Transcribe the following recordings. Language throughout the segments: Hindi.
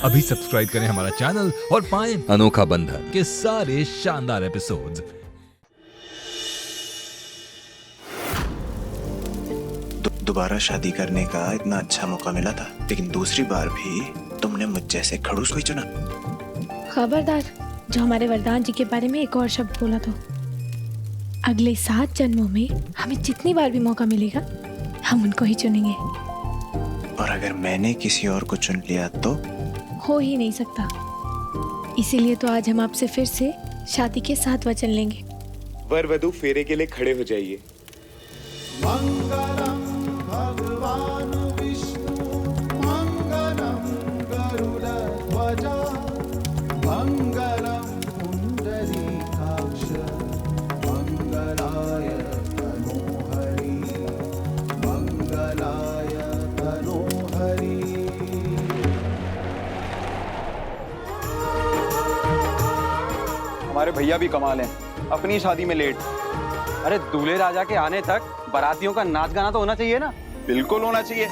अभी सब्सक्राइब करें हमारा चैनल और पाएं अनोखा बंधन के सारे शानदार एपिसोड्स। दोबारा शादी करने का इतना अच्छा मौका मिला था, लेकिन दूसरी बार भी तुमने मुझ जैसे खड़ूस को ही चुना। खबरदार, जो हमारे वरदान जी के बारे में एक और शब्द बोला तो अगले 7 जन्मों में हमें जितनी बार भी मौका मिलेगा हम उनको ही चुनेंगे। और अगर मैंने किसी और को चुन लिया तो हो ही नहीं सकता। इसीलिए तो आज हम आपसे फिर से शादी के 7 वचन लेंगे। वर वधू फेरे के लिए खड़े हो जाइए। मंगलम भगवान विष्णु मंगलम गरुड़ध्वज मंगलम पुंडरीकाक्ष मंगलाय तनोहरि मंगलाय तनोहरि। हमारे भैया भी कमाल हैं, अपनी शादी में लेट। अरे दूल्हे राजा के आने तक बारातियों का नाच गाना तो होना चाहिए ना। बिल्कुल होना चाहिए,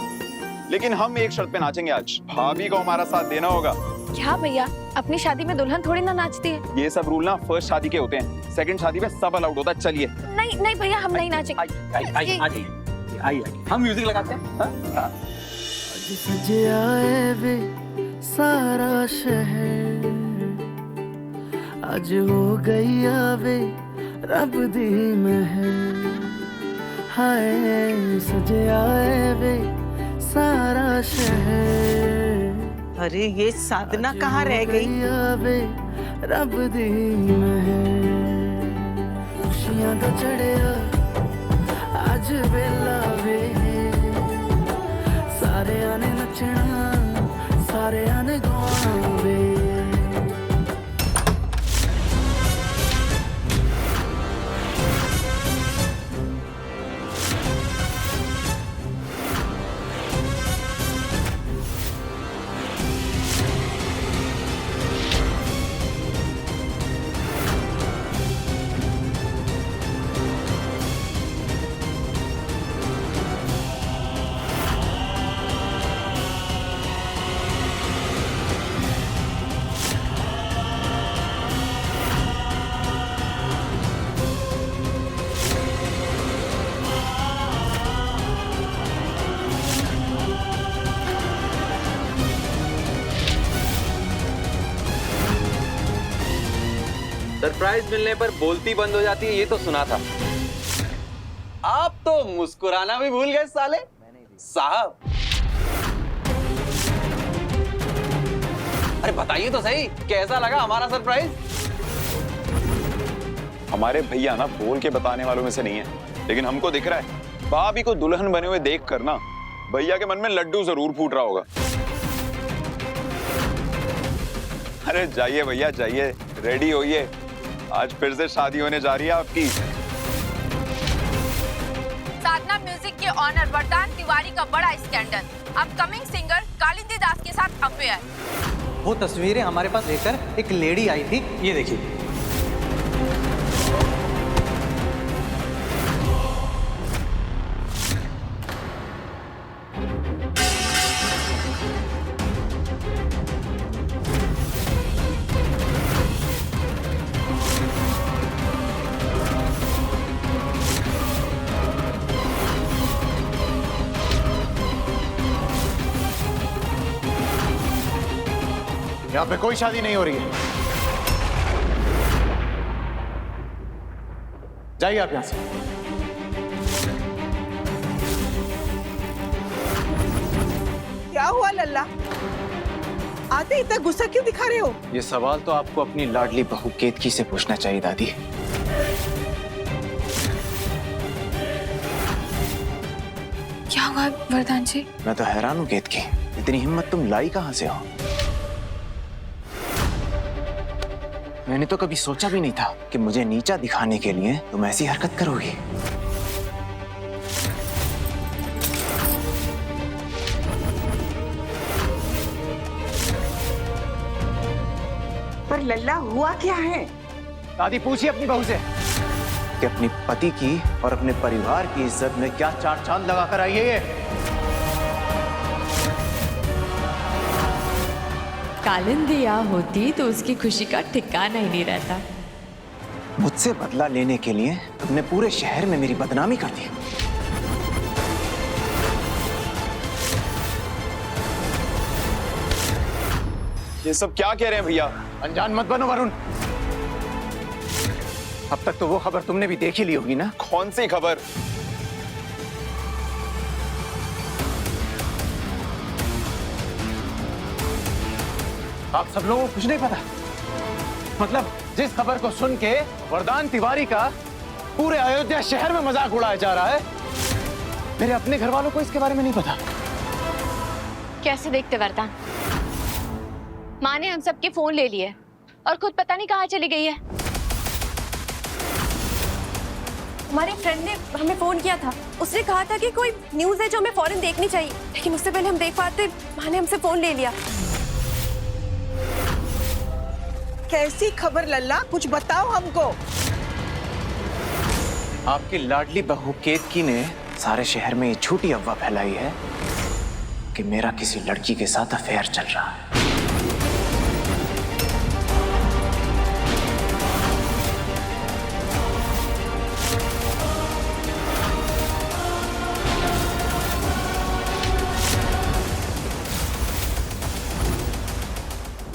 लेकिन हम एक शर्त पे नाचेंगे आज। भाभी को हमारा साथ देना होगा। क्या भैया, अपनी शादी में दुल्हन थोड़ी ना नाचती है। ये सब रूल ना फर्स्ट शादी के होते हैं, सेकंड शादी में सब अलाउड होता है। चलिए। नहीं नहीं भैया, हम नहीं नाचेंगे। आइए, हम म्यूजिक लगाते हैं। हाँ? सज आए वे सारा शहर, आज हो गई आवे रब दी महर। हाय सज आए वे सारा शहर। अरे ये साधना कहाँ रह गई? आवे रब दी महर। खुशियां तो चढ़िया आज वेला वे, सारे आने नचना सारे आने गाना वे। सरप्राइज मिलने पर बोलती बंद हो जाती है, ये तो सुना था। आप तो मुस्कुराना भी भूल गए साले साहब। अरे बताइए तो सही, कैसा लगा हमारा सरप्राइज? हमारे भैया ना बोल के बताने वालों में से नहीं है, लेकिन हमको दिख रहा है भाभी को दुल्हन बने हुए देख कर ना भैया के मन में लड्डू जरूर फूट रहा होगा। अरे जाइए भैया जाइए, रेडी होइए, आज फिर से शादी होने जा रही है आपकी। साधना म्यूजिक के ऑनर वरदान तिवारी का बड़ा स्कैंडल। अपकमिंग सिंगर कालिंदी दास के साथ अफेयर। वो तस्वीरें हमारे पास लेकर एक लेडी आई थी, ये देखिए। यहाँ पे कोई शादी नहीं हो रही है। जाइए आप यहाँ से। क्या हुआ लल्ला? आते इतना गुस्सा क्यों दिखा रहे हो? ये सवाल तो आपको अपनी लाडली बहू केतकी से पूछना चाहिए दादी। क्या हुआ वरदान जी? मैं तो हैरान हूँ केतकी, इतनी हिम्मत तुम लाई कहाँ से हो? मैंने तो कभी सोचा भी नहीं था कि मुझे नीचा दिखाने के लिए तुम ऐसी हरकत करोगी। पर लल्ला हुआ क्या है? दादी पूछिए अपनी बहू से कि अपने पति की और अपने परिवार की इज्जत में क्या चार चांद लगा कर आई है ये। कालिंदिया होती तो उसकी खुशी का ठिकाना ही नहीं रहता। मुझसे बदला लेने के लिए तुमने पूरे शहर में मेरी बदनामी कर दी। ये सब क्या कह रहे हैं भैया? अनजान मत बनो वरुण। अब तक तो वो खबर तुमने भी देख ही ली होगी ना। कौन सी खबर? आप सब लोगों को कुछ नहीं पता? मतलब जिस खबर को सुन के वरदान तिवारी का पूरे अयोध्या शहर में मजाक उड़ाया जा रहा है, मेरे अपने घर वालों को इसके बारे में नहीं पता। कैसे देखते वरदान? माँ ने हम सबके फोन ले लिए और खुद पता नहीं कहाँ चली गई है। हमारे फ्रेंड ने हमें फोन किया था, उसने कहा था कि कोई न्यूज़ है जो हमें फौरन देखनी चाहिए, लेकिन उससे पहले हम देख पाते माँ ने हमसे फोन ले लिया। कैसी खबर लल्ला, कुछ बताओ हमको। आपकी लाडली बहू केतकी ने सारे शहर में ये झूठी अफवाह फैलाई है कि मेरा किसी लड़की के साथ अफेयर चल रहा है।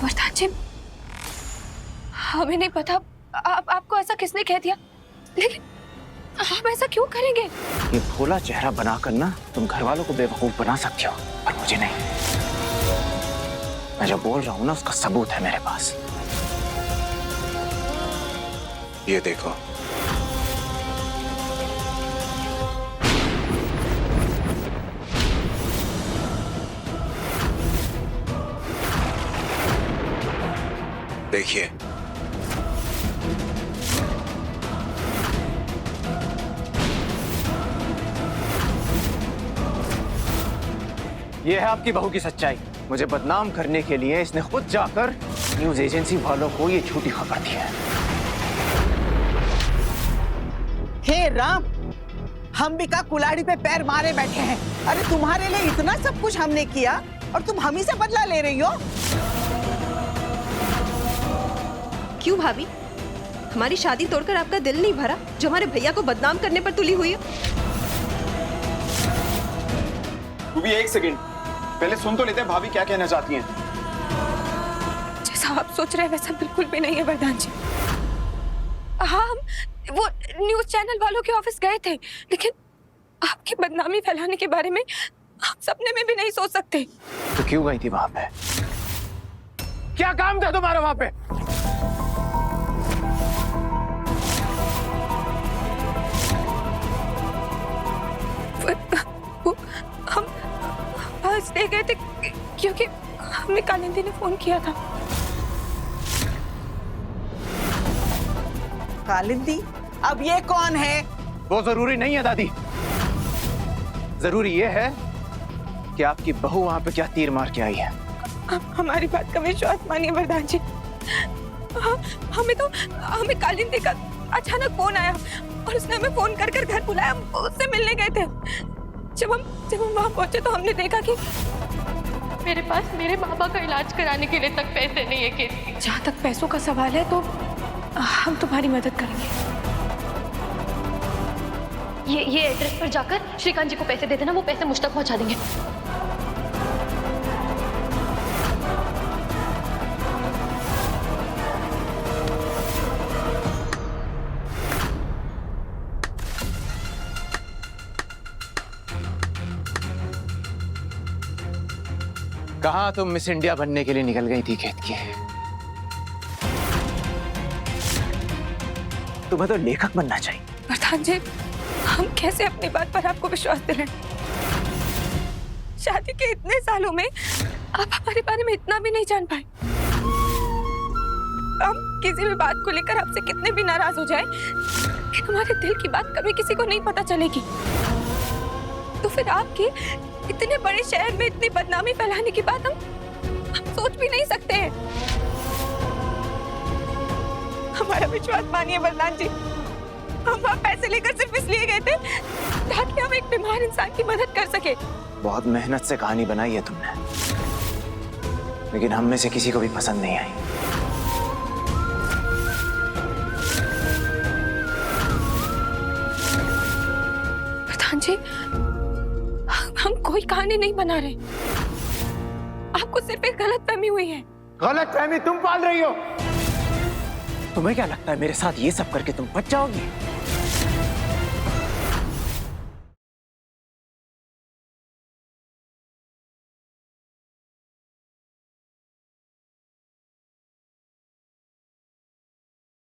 वरदान जी, हमें नहीं पता आपको ऐसा किसने कह दिया, लेकिन आप ऐसा क्यों करेंगे? ये भोला चेहरा बनाकर ना तुम घर वालों को बेवकूफ बना सकती हो, पर मुझे नहीं। मैं जो बोल रहा हूं ना उसका सबूत है मेरे पास। ये देखो। देखिए, ये है आपकी बहू की सच्चाई। मुझे बदनाम करने के लिए इसने खुद जाकर न्यूज एजेंसी वालों को ये झूठी खबर दी है। हे राम, हम भी का कुल्हाड़ी पे पैर मारे बैठे हैं। अरे तुम्हारे लिए इतना सब कुछ हमने किया और तुम हम ही से बदला ले रही हो। क्यों भाभी, हमारी शादी तोड़कर आपका दिल नहीं भरा जो हमारे भैया को बदनाम करने पर तुली हुई है? तू भी एक सेकंड पहले सुन तो लेते हैं भाभी क्या कहना चाहती हैं। जैसा आप सोच रहे हैं वैसा बिल्कुल भी नहीं है वरदान जी। हाँ, हम वो न्यूज चैनल वालों के ऑफिस गए थे, लेकिन आपकी बदनामी फैलाने के बारे में आप सपने में भी नहीं सोच सकते। तो क्यों गई थी वहां पे? क्या काम था तुम्हारा वहां पे? हम इसलिए गए थे क्योंकि हमें कालिंदी ने फोन किया था। कालिंदी? अब ये कौन है? वो जरूरी नहीं है दादी। जरूरी ये है कि आपकी बहू वहां पे क्या तीर मार के आई है। हमारी बात का विश्वास मानिए वरदान जी। हमें कालिंदी का अचानक फोन आया और उसने हमें फोन कर कर घर बुलाया। हम उससे मिलने गए थे। जब हम वहां पहुंचे तो हमने देखा कि मेरे पास मेरे पापा का इलाज कराने के लिए तक पैसे नहीं है केतकी। जहाँ तक पैसों का सवाल है तो हम तुम्हारी मदद करेंगे। ये एड्रेस पर जाकर श्रीकांत जी को पैसे दे देना, वो पैसे मुझ तक पहुंचा देंगे। कहाँ तुम मिस इंडिया बनने के लिए निकल गई थी केतकी? तुम्हें तो लेखक बनना चाहिए। वरदान जी, हम कैसे अपनी बात पर आपको विश्वास दिलाएं? शादी के इतने सालों में आप हमारे बारे में इतना भी नहीं जान पाए। हम किसी भी बात को लेकर आपसे कितने भी नाराज हो जाए, लेकिन हमारे दिल की बात कभी किसी को नहीं पता चलेगी। तो फिर आपके इतने बड़े शहर में इतनी बदनामी फैलाने की बात हम सोच भी नहीं सकते हैं। हमारा विश्वास मानिए वरदान जी, हम वहाँ पैसे लेकर सिर्फ इसलिए गए थे ताकि हम एक बीमार इंसान की मदद कर सके। बहुत मेहनत से कहानी बनाई है तुमने। लेकिन हम में से किसी को भी पसंद नहीं आई। प्रधान जी, हम कोई कहानी नहीं बना रहे। आपको सिर्फ एक गलतफहमी हुई है। गलतफहमी तुम पाल रही हो। तुम्हें क्या लगता है मेरे साथ ये सब करके तुम बच जाओगी?